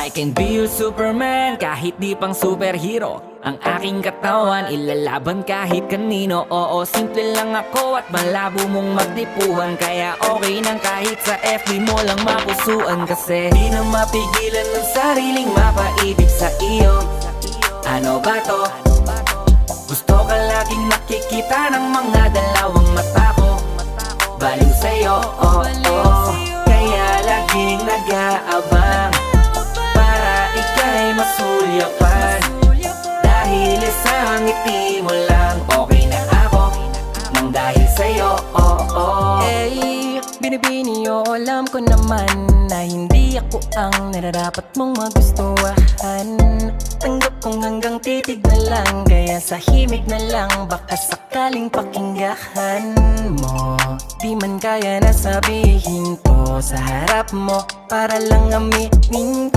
I can be your Superman kahit di pang superhero. Ang aking katawan ilalaban kahit kanino. Oo, simple lang ako at malabo mong magdipuhan. Kaya okay nang kahit sa FB mo lang mapusuan. Kasi di na mapigilan ng sariling mapaibig sa iyo. Ano ba to? Gusto ka laging nakikita ng mga dalawang mata ko. Baliw sa'yo, oh, oh. Kaya laging nag-aabang para ika'y masulyapan. Dahil isang ngiti mo lang, okay na ako nang dahil sa'yo, oh, oh. Eh, binibini o alam ko naman na hindi ako ang nararapat mong magustuhan. Tanggap kong hanggang titig na lang, kaya sa himig na lang baka sakaling pakinggan mo. Di man kaya na sabihin ko sa harap mo para lang aminin